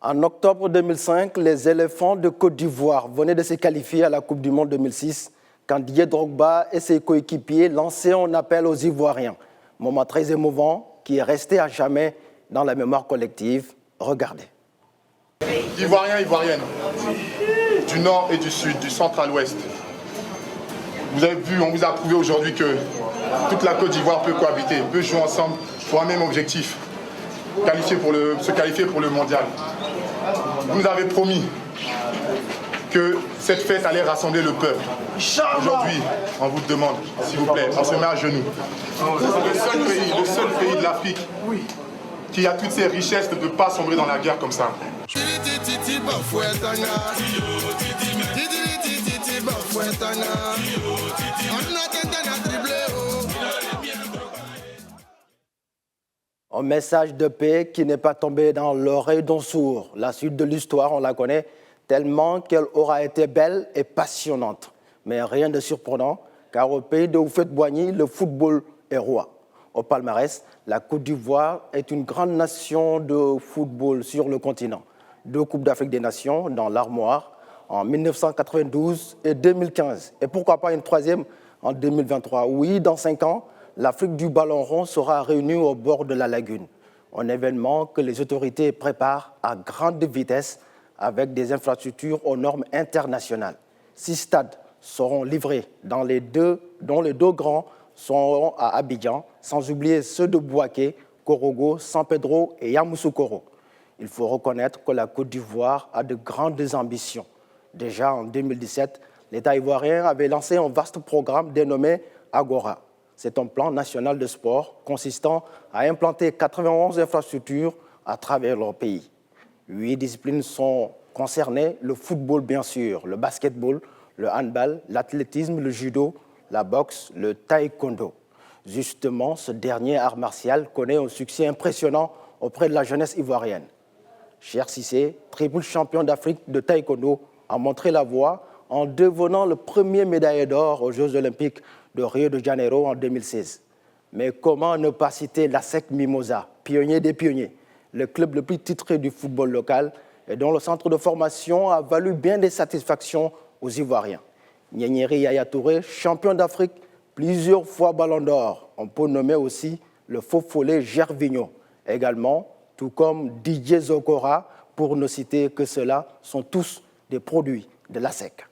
En octobre 2005, les éléphants de Côte d'Ivoire venaient de se qualifier à la Coupe du Monde 2006 quand Didier Drogba et ses coéquipiers lançaient un appel aux Ivoiriens. Moment très émouvant qui est resté à jamais dans la mémoire collective. Regardez. Ivoiriens, Ivoiriennes, du nord et du sud, du centre à l'ouest. Vous avez vu, on vous a prouvé aujourd'hui que toute la Côte d'Ivoire peut cohabiter, peut jouer ensemble pour un même objectif, se qualifier pour le mondial. Vous nous avez promis que cette fête allait rassembler le peuple. Aujourd'hui, on vous demande, s'il vous plaît, on se met à genoux. Le seul pays de l'Afrique qui a toutes ces richesses de ne pas sombrer dans la guerre comme ça. Un message de paix qui n'est pas tombé dans l'oreille d'un sourd. La suite de l'histoire, on la connaît tellement qu'elle aura été belle et passionnante. Mais rien de surprenant, car au pays de Houphouët-Boigny, le football est roi. Au palmarès, la Côte d'Ivoire est une grande nation de football sur le continent. 2 Coupes d'Afrique des Nations dans l'armoire en 1992 et 2015. Et pourquoi pas une 3e en 2023. Oui, dans 5 ans, l'Afrique du ballon rond sera réunie au bord de la lagune. Un événement que les autorités préparent à grande vitesse avec des infrastructures aux normes internationales. 6 stades seront livrés, dont les deux grands seront à Abidjan, sans oublier ceux de Bouaké, Korogo, San Pedro et Yamoussoukro. Il faut reconnaître que la Côte d'Ivoire a de grandes ambitions. Déjà en 2017, l'État ivoirien avait lancé un vaste programme dénommé Agora. C'est un plan national de sport consistant à implanter 91 infrastructures à travers leur pays. 8 disciplines sont concernées, le football bien sûr, le basketball, le handball, l'athlétisme, le judo, la boxe, le taekwondo. Justement, ce dernier art martial connaît un succès impressionnant auprès de la jeunesse ivoirienne. Cheikh Cissé, triple champion d'Afrique de taekwondo, a montré la voie en devenant le premier médaillé d'or aux Jeux olympiques de Rio de Janeiro en 2016. Mais comment ne pas citer l'ASEC Mimosa, pionnier des pionniers, le club le plus titré du football local et dont le centre de formation a valu bien des satisfactions aux Ivoiriens. Nyanyeri Yaya Touré, champion d'Afrique, plusieurs fois ballon d'or. On peut nommer aussi le faux follet Gervinho. Également, tout comme Didier Zokora, pour ne citer que ceux-là, sont tous des produits de l'ASEC.